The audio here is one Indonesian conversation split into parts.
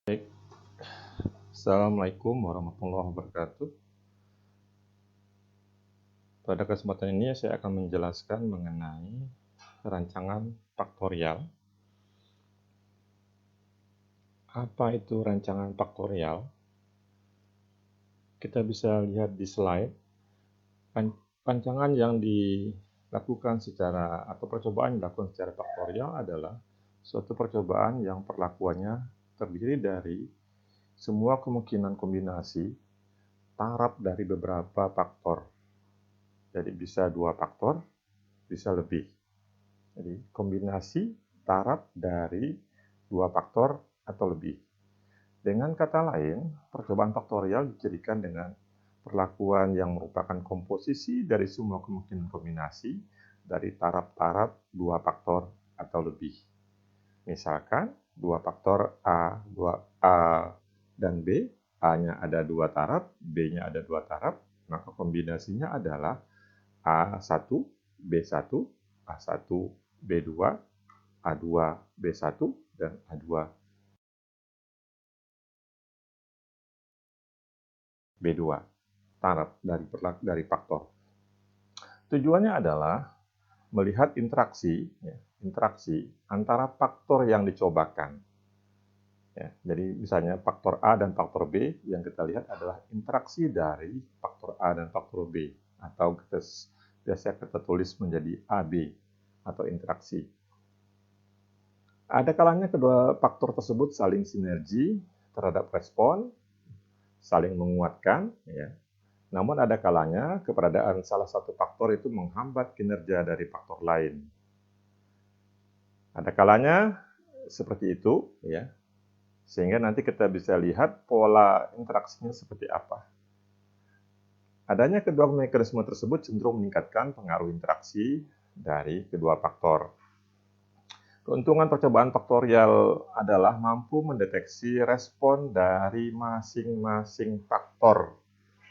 Baik, Assalamualaikum warahmatullahi wabarakatuh. Pada kesempatan ini saya akan menjelaskan mengenai rancangan faktorial. Apa itu rancangan faktorial? Kita bisa lihat di slide. Rancangan yang dilakukan atau percobaan dilakukan secara faktorial adalah suatu percobaan yang perlakuannya terdiri dari semua kemungkinan kombinasi taraf dari beberapa faktor. Jadi bisa 2 faktor, bisa lebih. Jadi kombinasi taraf dari 2 faktor atau lebih. Dengan kata lain, percobaan faktorial dijadikan dengan perlakuan yang merupakan komposisi dari semua kemungkinan kombinasi dari taraf-taraf 2 faktor atau lebih. Misalkan 2 faktor A dan B, A-nya ada 2 taraf, B-nya ada 2 taraf, maka kombinasinya adalah A1, B1, A1, B2, A2, B1, dan A2, B2, taraf dari faktor. Tujuannya adalah melihat interaksi antara faktor yang dicobakan. Jadi misalnya faktor A dan faktor B yang kita lihat adalah interaksi dari faktor A dan faktor B, atau biasa kita tulis menjadi AB atau interaksi. Ada kalanya kedua faktor tersebut saling sinergi terhadap respon, saling menguatkan, Namun ada kalanya keberadaan salah satu faktor itu menghambat kinerja dari faktor lain. Ada kalanya seperti itu, sehingga nanti kita bisa lihat pola interaksinya seperti apa. Adanya kedua mekanisme tersebut cenderung meningkatkan pengaruh interaksi dari kedua faktor. Keuntungan percobaan faktorial adalah mampu mendeteksi respon dari masing-masing faktor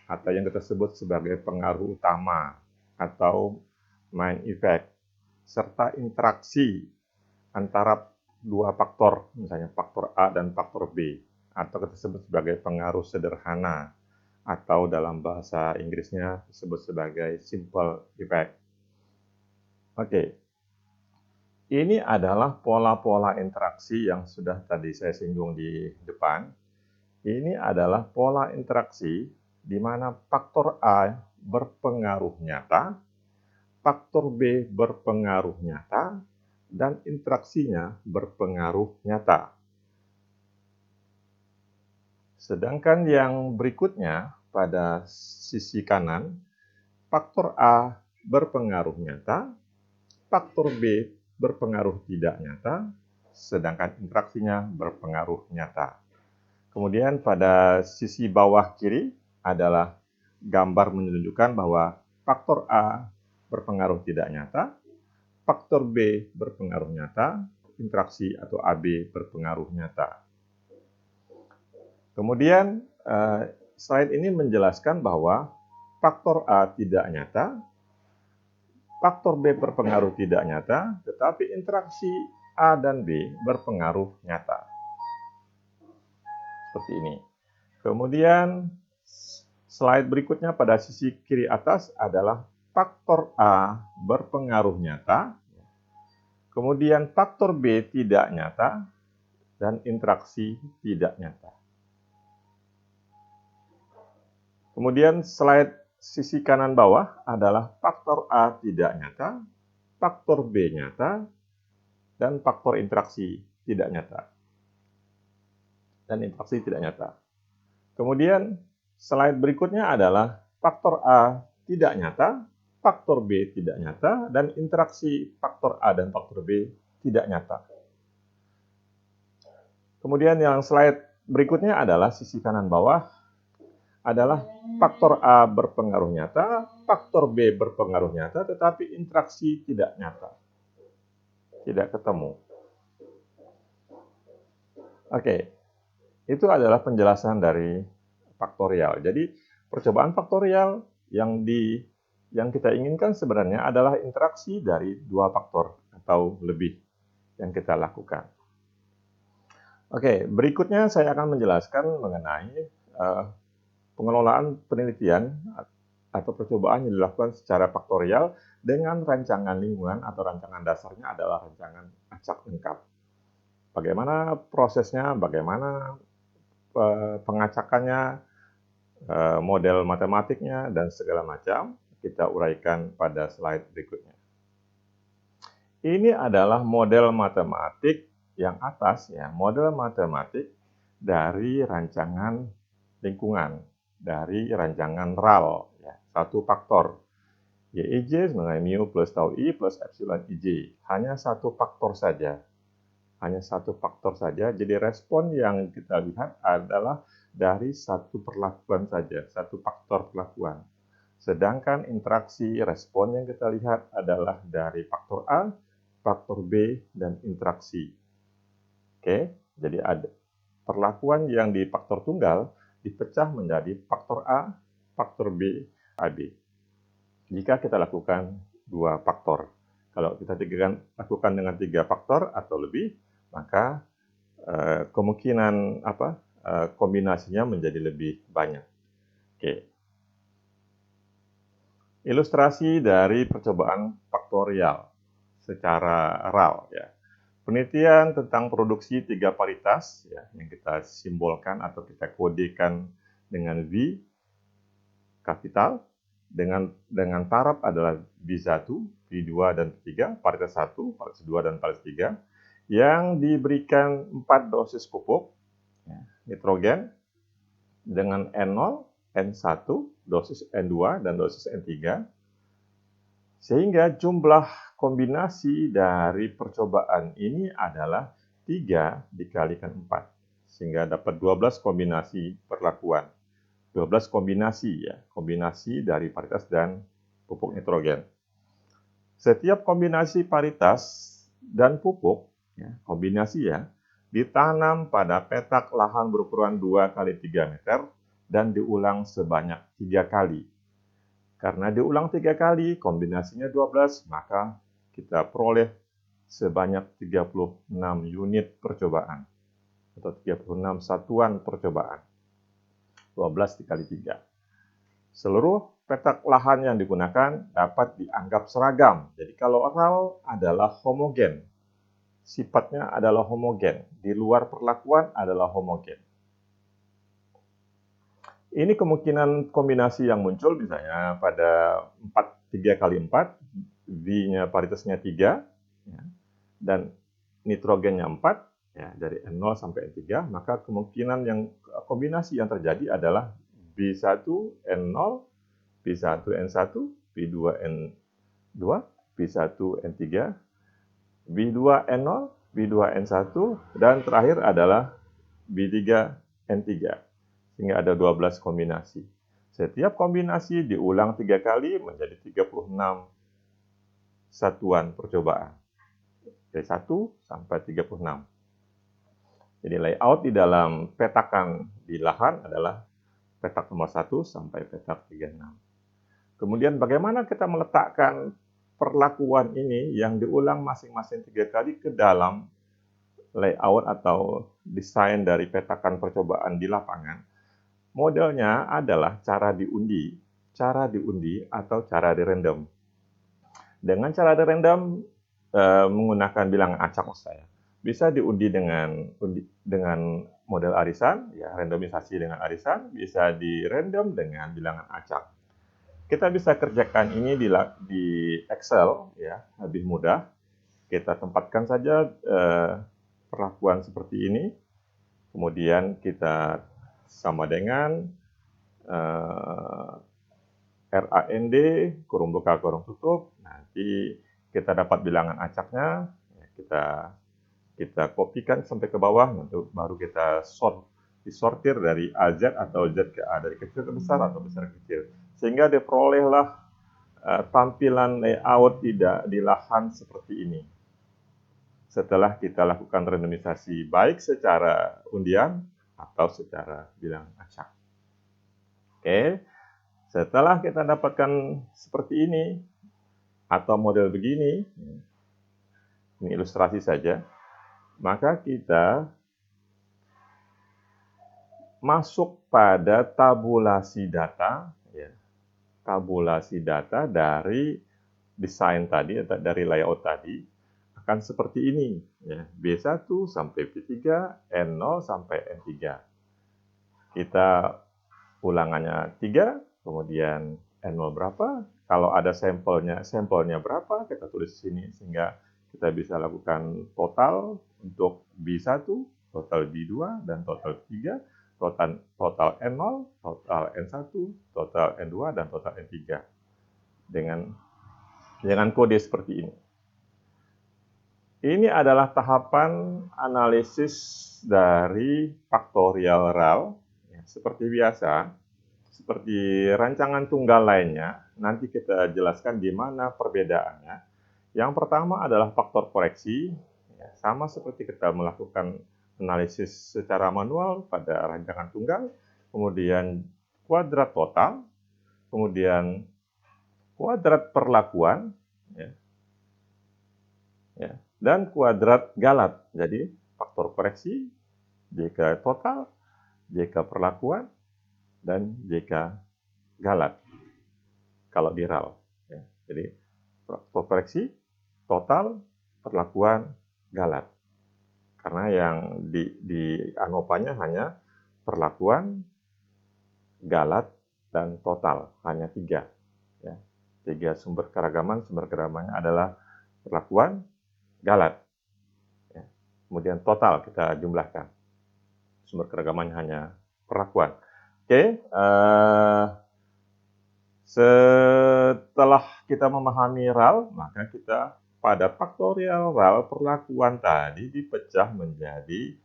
atau yang kita sebut sebagai pengaruh utama atau main effect, serta interaksi antara dua faktor, misalnya faktor A dan faktor B, atau kita sebut sebagai pengaruh sederhana, atau dalam bahasa Inggrisnya disebut sebagai simple effect. Oke. Ini adalah pola-pola interaksi yang sudah tadi saya singgung di depan. Ini adalah pola interaksi di mana faktor A berpengaruh nyata, faktor B berpengaruh nyata, dan interaksinya berpengaruh nyata. Sedangkan yang berikutnya pada sisi kanan, faktor A berpengaruh nyata, faktor B berpengaruh tidak nyata, sedangkan interaksinya berpengaruh nyata. Kemudian pada sisi bawah kiri adalah gambar menunjukkan bahwa faktor A berpengaruh tidak nyata, faktor B berpengaruh nyata, interaksi atau AB berpengaruh nyata. Kemudian slide ini menjelaskan bahwa faktor A tidak nyata, faktor B berpengaruh tidak nyata, tetapi interaksi A dan B berpengaruh nyata. Seperti ini. Kemudian slide berikutnya pada sisi kiri atas adalah faktor A berpengaruh nyata, kemudian faktor B tidak nyata, dan interaksi tidak nyata. Kemudian slide sisi kanan bawah adalah faktor A tidak nyata, faktor B nyata, dan faktor interaksi tidak nyata. Dan interaksi tidak nyata. Kemudian slide berikutnya adalah faktor A tidak nyata, faktor B tidak nyata, dan interaksi faktor A dan faktor B tidak nyata. Kemudian yang slide berikutnya adalah sisi kanan bawah adalah faktor A berpengaruh nyata, faktor B berpengaruh nyata, tetapi interaksi tidak nyata. Tidak ketemu. Oke, itu adalah penjelasan dari faktorial. Jadi, percobaan faktorial yang kita inginkan sebenarnya adalah interaksi dari dua faktor atau lebih yang kita lakukan. Oke, berikutnya saya akan menjelaskan mengenai pengelolaan penelitian atau percobaan yang dilakukan secara faktorial dengan rancangan lingkungan atau rancangan dasarnya adalah rancangan acak lengkap. Bagaimana prosesnya, bagaimana pengacakannya, model matematiknya, dan segala macam kita uraikan pada slide berikutnya. Ini adalah model matematik yang atas, ya, model matematik dari rancangan lingkungan, dari rancangan RAL, ya, satu faktor. YIJ mengenai mu plus tau I plus epsilon IJ. Hanya satu faktor saja. Hanya satu faktor saja. Jadi respon yang kita lihat adalah dari satu perlakuan saja, satu faktor perlakuan. Sedangkan interaksi respon yang kita lihat adalah dari faktor A, faktor B, dan interaksi. Oke, jadi ada perlakuan yang di faktor tunggal dipecah menjadi faktor A, faktor B, AB. Jika kita lakukan dua faktor. Kalau kita lakukan dengan tiga faktor atau lebih, maka kemungkinan kombinasinya menjadi lebih banyak. Oke. Ilustrasi dari percobaan faktorial secara RAL, ya. Penelitian tentang produksi tiga paritas, ya, yang kita simbolkan atau kita kodekan dengan V kapital, dengan taraf adalah V1, V2, dan V3, paritas 1, paritas 2, dan paritas 3, yang diberikan 4 dosis pupuk, ya, nitrogen, dengan N0, N1, dosis N2, dan dosis N3, sehingga jumlah kombinasi dari percobaan ini adalah 3 dikalikan 4. Sehingga dapat 12 kombinasi perlakuan. 12 kombinasi, ya, kombinasi dari paritas dan pupuk nitrogen. Setiap kombinasi paritas dan pupuk, ya, kombinasi, ya, ditanam pada petak lahan berukuran 2 kali 3 meter dan diulang sebanyak 3 kali. Karena diulang 3 kali, kombinasinya 12, maka kita peroleh sebanyak 36 unit percobaan. Atau 36 satuan percobaan. 12 dikali 3. Seluruh petak lahan yang digunakan dapat dianggap seragam. Jadi kalau RAL adalah homogen. Sifatnya adalah homogen. Di luar perlakuan adalah homogen. Ini kemungkinan kombinasi yang muncul misalnya pada 3 kali 4, V-nya paritasnya 3, ya, dan nitrogennya 4, ya, dari N0 sampai N3, maka kemungkinan yang kombinasi yang terjadi adalah B1 N0, B1 N1, B2 N2, B1 N3, B2 N0, B2 N1, dan terakhir adalah B3 N3. Sehingga ada 12 kombinasi. Setiap kombinasi diulang 3 kali menjadi 36 satuan percobaan. Dari 1 sampai 36. Jadi layout di dalam petakan di lahan adalah petak nomor 1 sampai petak 36. Kemudian bagaimana kita meletakkan perlakuan ini yang diulang masing-masing 3 kali ke dalam layout atau desain dari petakan percobaan di lapangan. Modelnya adalah cara diundi atau cara di random. Dengan cara di random menggunakan bilangan acak maksud saya. Bisa diundi dengan model arisan, ya, randomisasi dengan arisan, bisa di random dengan bilangan acak. Kita bisa kerjakan ini di Excel, ya, lebih mudah. Kita tempatkan saja perlakuan seperti ini. Kemudian kita sama dengan RAND, kurung buka, kurung tutup. Nanti kita dapat bilangan acaknya, kita kopikan sampai ke bawah, nanti baru kita disortir dari AZ atau Z ke A, dari kecil ke besar atau besar ke kecil. Sehingga diperolehlah tampilan layout di lahan seperti ini. Setelah kita lakukan randomisasi baik secara undian atau secara bilangan acak. Oke, setelah kita dapatkan seperti ini atau model begini, ini ilustrasi saja, maka kita masuk pada tabulasi data, ya, tabulasi data dari desain tadi, dari layout tadi, akan seperti ini. Ya, B1 sampai B3, N0 sampai N3. Kita ulangannya 3, kemudian N0 berapa, kalau ada sampelnya berapa, kita tulis di sini, sehingga kita bisa lakukan total untuk B1, total B2, dan total B3, total N0, total N1, total N2, dan total N3. Dengan kode seperti ini. Ini adalah tahapan analisis dari faktorial RAL. Ya, seperti biasa, seperti rancangan tunggal lainnya, nanti kita jelaskan di mana perbedaannya. Yang pertama adalah faktor koreksi, ya, sama seperti kita melakukan analisis secara manual pada rancangan tunggal, kemudian kuadrat total, kemudian kuadrat perlakuan, ya, dan kuadrat galat. Jadi faktor koreksi, JK total, JK perlakuan, dan JK galat kalau di RAL. Ya. Jadi faktor koreksi, total, perlakuan, galat. Karena yang di ANOVA-nya hanya perlakuan, galat, dan total. Hanya 3. Ya. 3 sumber keragamannya adalah perlakuan, galat. Ya. Kemudian total kita jumlahkan. Sumber keragamannya hanya perlakuan. Oke, setelah kita memahami RAL, maka kita pada faktorial RAL perlakuan tadi dipecah menjadi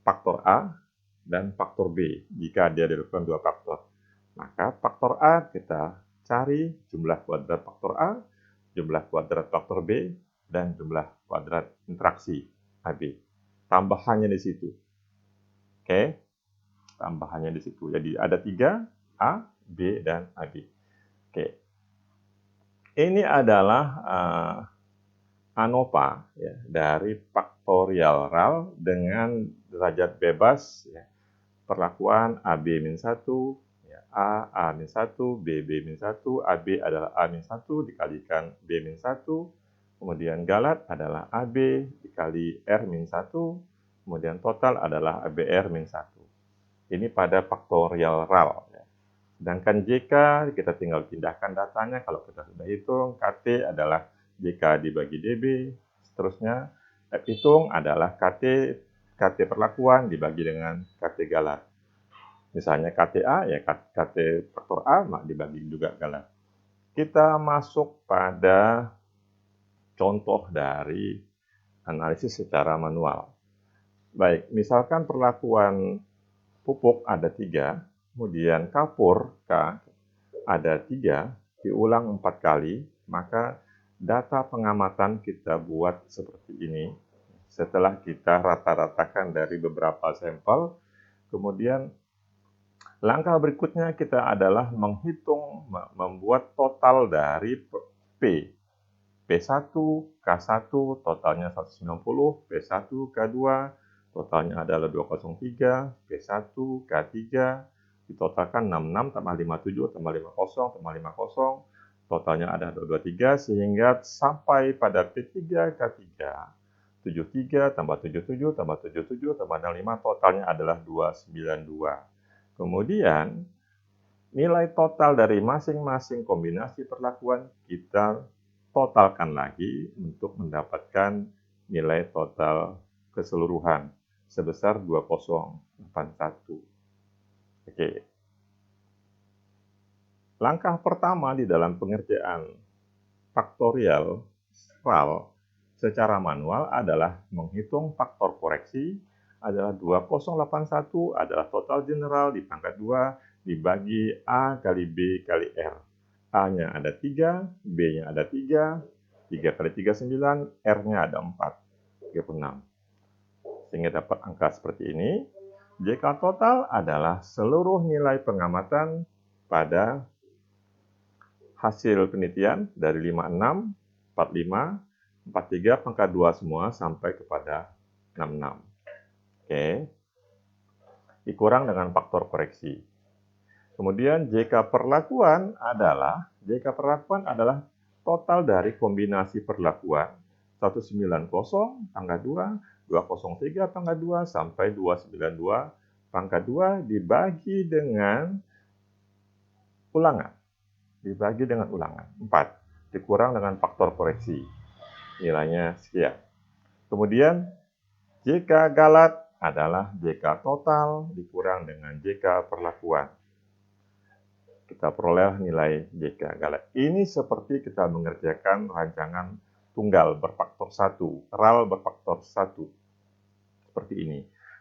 faktor A dan faktor B jika dia dilakukan 2 faktor. Maka faktor A kita cari jumlah kuadrat faktor A, jumlah kuadrat faktor B, dan jumlah kuadrat interaksi AB. Tambahannya di situ. Oke, tambahannya di situ. Jadi ada 3, A, B, dan AB. Oke, ini adalah ANOVA ya, dari faktorial RAL dengan derajat bebas ya, perlakuan AB-1, ya, A-1, B-1, AB adalah A-1 dikalikan B-1, kemudian galat adalah AB dikali R-1, kemudian total adalah ABR-1. Ini pada faktorial RAL. Ya. Sedangkan JK, kita tinggal pindahkan datanya. Kalau kita sudah hitung, KT adalah JK dibagi DB, seterusnya hitung adalah KT perlakuan dibagi dengan KT galat. Misalnya KTA, ya KT faktor A dibagi juga galat. Kita masuk pada contoh dari analisis secara manual. Baik, misalkan perlakuan pupuk ada 3, kemudian kapur K ada 3, diulang 4 kali, maka data pengamatan kita buat seperti ini. Setelah kita rata-ratakan dari beberapa sampel, kemudian langkah berikutnya kita adalah menghitung, membuat total dari P. P1, K1, totalnya 190, P1, K2, totalnya adalah 203, P1, K3, ditotalkan 66 tambah 57 tambah 50 tambah 50, totalnya ada 223, sehingga sampai pada P3, K3, 73 tambah 77 tambah 77 tambah 65, totalnya adalah 292. Kemudian, nilai total dari masing-masing kombinasi perlakuan kita totalkan lagi untuk mendapatkan nilai total keseluruhan sebesar 2081. Oke. Langkah pertama di dalam pengerjaan faktorial RAL secara manual adalah menghitung faktor koreksi adalah 2081 adalah total general dipangkat 2 dibagi A kali B kali R. A-nya ada 3, B-nya ada 3, 3 kali 3 9, R-nya ada 4, 36. Sehingga dapat angka seperti ini. JK total adalah seluruh nilai pengamatan pada hasil penelitian dari 56, 45, 43, pangkat 2 semua sampai kepada 66. Oke. dikurang dengan faktor koreksi. Kemudian JK perlakuan adalah total dari kombinasi perlakuan 190 pangkat 2, 203 pangkat 2 sampai 292 pangkat 2 dibagi dengan ulangan. 4 dikurang dengan faktor koreksi. Nilainya sekian. Kemudian JK galat adalah JK total dikurang dengan JK perlakuan. Kita peroleh nilai JK galat. Ini seperti kita mengerjakan rancangan tunggal berfaktor 1, RAL berfaktor 1. Seperti ini.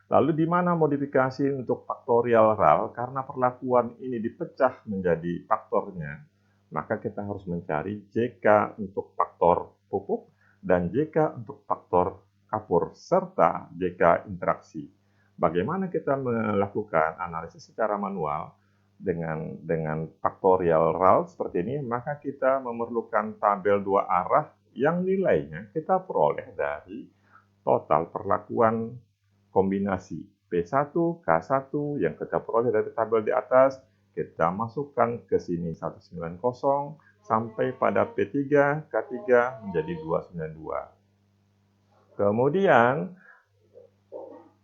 Lalu di mana modifikasi untuk faktorial RAL? Karena perlakuan ini dipecah menjadi faktornya, maka kita harus mencari JK untuk faktor pupuk dan JK untuk faktor kapur serta JK interaksi. Bagaimana kita melakukan analisis secara manual dengan faktorial RAL seperti ini, maka kita memerlukan tabel 2 arah yang nilainya kita peroleh dari total perlakuan kombinasi P1, K1 yang kita peroleh dari tabel di atas, kita masukkan ke sini 190 sampai pada P3, K3 menjadi 292. Kemudian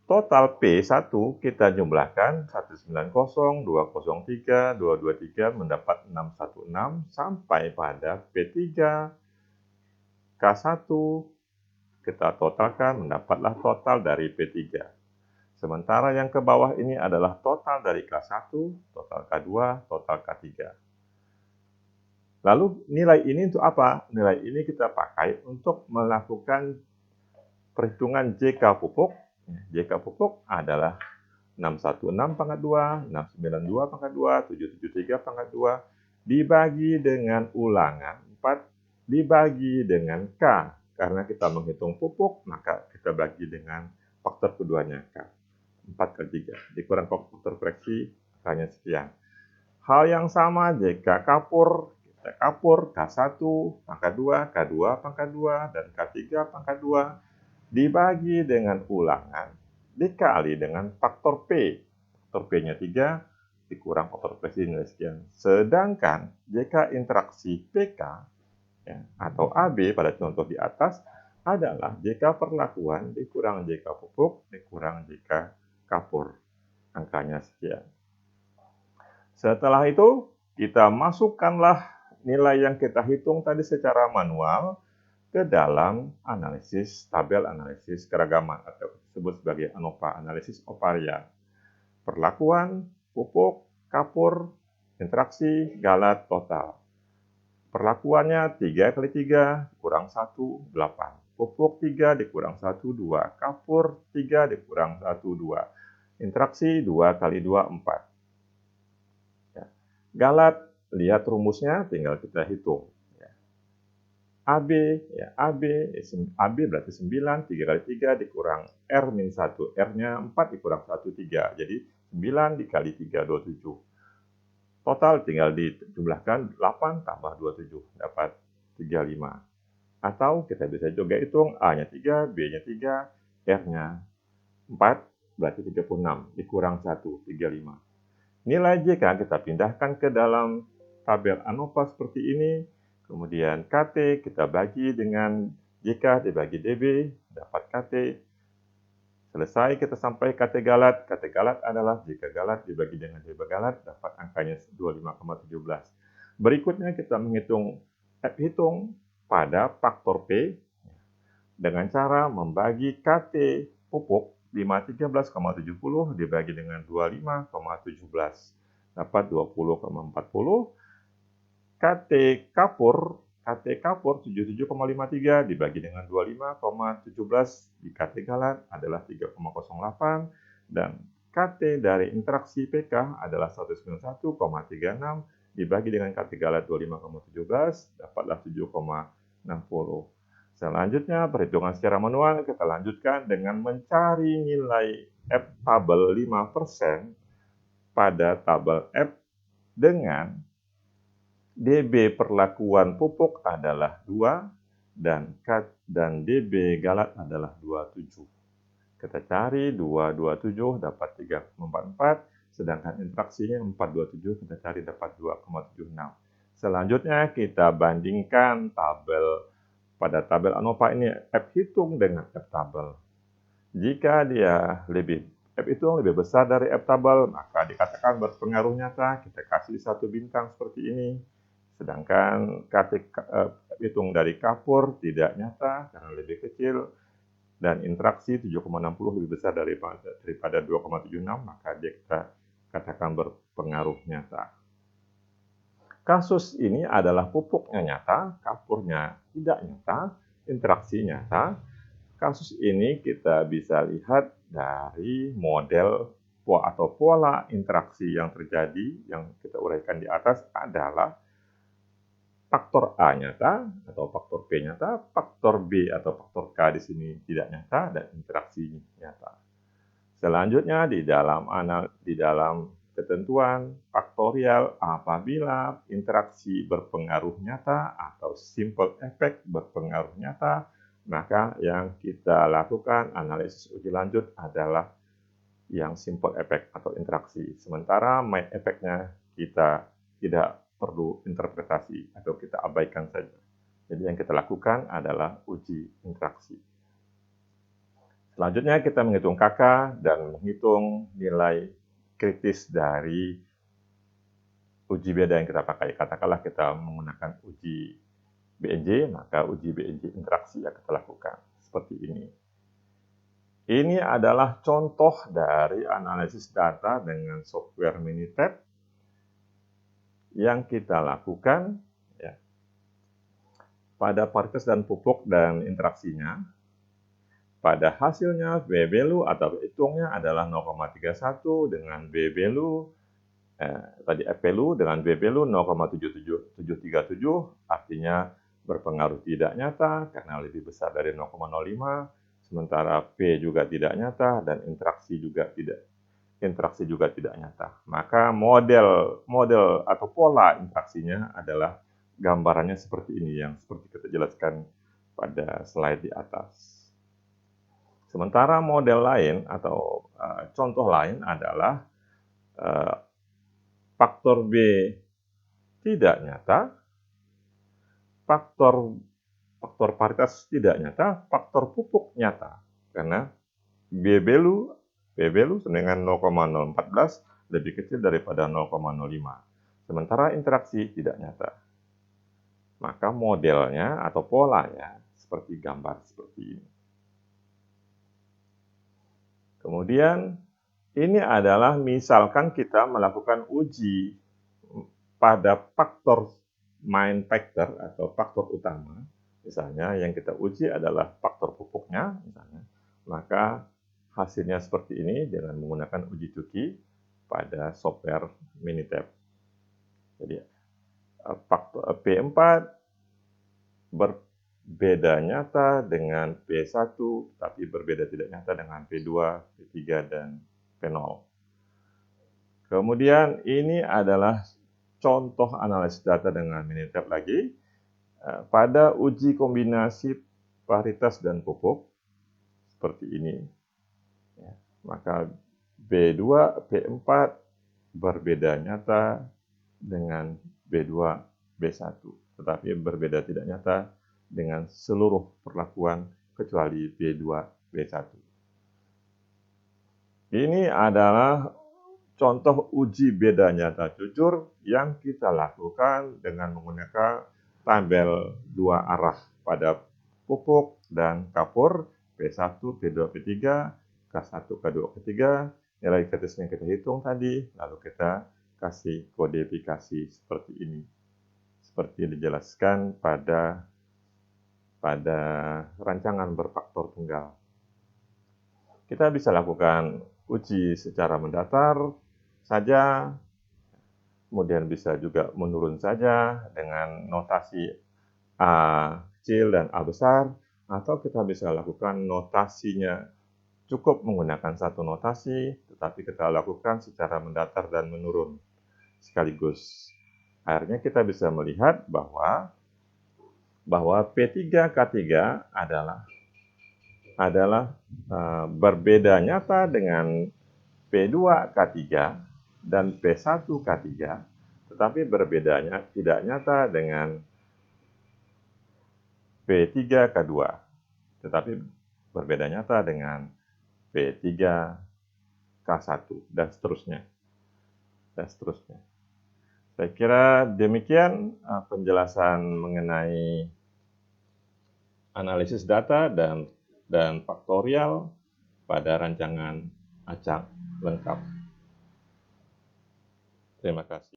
total P1 kita jumlahkan 190, 203, 223 mendapat 616 sampai pada P3 K1 kita totalkan mendapatlah total dari P3. Sementara yang ke bawah ini adalah total dari K1, total K2, total K3. Lalu nilai ini untuk apa? Nilai ini kita pakai untuk melakukan perhitungan JK pupuk. JK pupuk adalah 616 pangkat 2, 692 pangkat 2, 773 pangkat 2, dibagi dengan ulangan 4, dibagi dengan K. Karena kita menghitung pupuk, maka kita bagi dengan faktor keduanya K. 4 kali 3, dikurang faktor koreksi, hanya sekian. Hal yang sama JK kapur, kita kapur K1 pangkat 2, K2 pangkat 2, dan K3 pangkat 2, dibagi dengan ulangan dikali dengan faktor P. Faktor P-nya 3 dikurang faktor koreksi nilai sekian. Sedangkan JK interaksi PK ya, atau AB pada contoh di atas adalah JK perlakuan dikurang JK pupuk dikurang JK kapur. Angkanya sekian. Setelah itu kita masukkanlah nilai yang kita hitung tadi secara manual ke dalam tabel analisis keragaman atau disebut sebagai ANOVA, analisis ovarian. Perlakuan, pupuk, kapur, interaksi, galat, total. Perlakuannya 3 kali 3 dikurang 1, 8. Pupuk 3 dikurang 1, 2. Kapur 3 dikurang 1, 2. Interaksi 2 kali 2, 4. Ya. Galat, lihat rumusnya tinggal kita hitung. AB, ya AB berarti 9, 3 kali 3 dikurang R-1, R-nya 4 dikurang 1, 3, jadi 9 dikali 3, 27. Total tinggal dijumlahkan 8 tambah 27, dapat 35. Atau kita bisa juga hitung A-nya 3, B-nya 3, R-nya 4, berarti 36, dikurang 1, 35. Nilai JK kita pindahkan ke dalam tabel ANOVA seperti ini. Kemudian KT kita bagi dengan JK dibagi DB, dapat KT. Selesai kita sampai KT galat. KT galat adalah JK galat dibagi dengan DB galat, dapat angkanya 25,17. Berikutnya kita menghitung hitung pada faktor P dengan cara membagi KT pupuk 513,70 dibagi dengan 25,17, dapat 20,40. KT kapur 77,53 dibagi dengan 25,17 di KT galat adalah 3,08 dan KT dari interaksi PK adalah 191,36 dibagi dengan KT galat 25,17 dapatlah 7,60. Selanjutnya perhitungan secara manual kita lanjutkan dengan mencari nilai F tabel 5% pada tabel F dengan DB perlakuan pupuk adalah 2 dan DB galat adalah 27. Kita cari 227 dapat 3,44, sedangkan interaksinya 427 kita cari dapat 2,76. Selanjutnya kita bandingkan pada tabel ANOVA ini F hitung dengan F tabel. Jika F hitung lebih besar dari F tabel, maka dikatakan berpengaruh nyata, kita kasih 1 bintang seperti ini. Sedangkan F hitung dari kapur tidak nyata karena lebih kecil, dan interaksi 7,60 lebih besar daripada 2,76, maka dia kita katakan berpengaruh nyata. Kasus ini adalah pupuknya nyata, kapurnya tidak nyata, interaksi nyata. Kasus ini kita bisa lihat dari model atau pola interaksi yang terjadi yang kita uraikan di atas adalah faktor A nyata atau faktor P nyata, faktor B atau faktor K di sini tidak nyata, dan interaksi nyata. Selanjutnya di dalam ketentuan faktorial, apabila interaksi berpengaruh nyata atau simple effect berpengaruh nyata, maka yang kita lakukan analisis uji lanjut adalah yang simple effect atau interaksi. Sementara main effect-nya kita tidak perlu interpretasi atau kita abaikan saja. Jadi yang kita lakukan adalah uji interaksi. Selanjutnya kita menghitung KK dan menghitung nilai kritis dari uji beda yang kita pakai. Katakanlah kita menggunakan uji BNJ, maka uji BNJ interaksi yang kita lakukan seperti ini. Ini adalah contoh dari analisis data dengan software Minitab yang kita lakukan ya, pada paritas dan pupuk dan interaksinya. Pada hasilnya V-value atau hitungnya adalah 0,31 dengan V-value tadi F-value dengan V-value 0,77737, artinya berpengaruh tidak nyata karena lebih besar dari 0,05, sementara P juga tidak nyata dan interaksi juga tidak nyata. Maka model atau pola interaksinya adalah gambarannya seperti ini yang seperti kita jelaskan pada slide di atas. Sementara model lain atau contoh lain adalah faktor B tidak nyata, faktor paritas tidak nyata, faktor pupuk nyata. Karena B-value dengan 0,014 lebih kecil daripada 0,05. Sementara interaksi tidak nyata. Maka modelnya atau polanya seperti gambar seperti ini. Kemudian ini adalah misalkan kita melakukan uji pada faktor main factor atau faktor utama. Misalnya yang kita uji adalah faktor pupuknya misalnya. Maka hasilnya seperti ini dengan menggunakan uji cuki pada software Minitab. Jadi faktor P4 berbeda nyata dengan P1, tapi berbeda tidak nyata dengan P2, P3, dan P0. Kemudian ini adalah contoh analisis data dengan Minitab lagi. Pada uji kombinasi paritas dan pupuk, seperti ini. Maka B2, P4 berbeda nyata dengan B2, B1, tetapi berbeda tidak nyata dengan seluruh perlakuan kecuali B2, B1. Ini adalah contoh uji beda nyata jujur yang kita lakukan dengan menggunakan tabel 2 arah pada pupuk dan kapur P1, P2, P3, K1, K2, K3, nilai kritisnya kita hitung tadi, lalu kita kasih kodifikasi seperti ini. Seperti dijelaskan pada rancangan berfaktor tunggal. Kita bisa lakukan uji secara mendatar saja, kemudian bisa juga menurun saja dengan notasi A kecil dan A besar, atau kita bisa lakukan notasinya cukup menggunakan satu notasi, tetapi kita lakukan secara mendatar dan menurun sekaligus. Akhirnya kita bisa melihat bahwa P3K3 adalah adalah berbeda nyata dengan P2K3 dan P1K3, tetapi berbedanya tidak nyata dengan P3K2, tetapi berbeda nyata dengan P3K1, dan seterusnya. Saya kira demikian penjelasan mengenai analisis data dan faktorial pada rancangan acak lengkap. Terima kasih.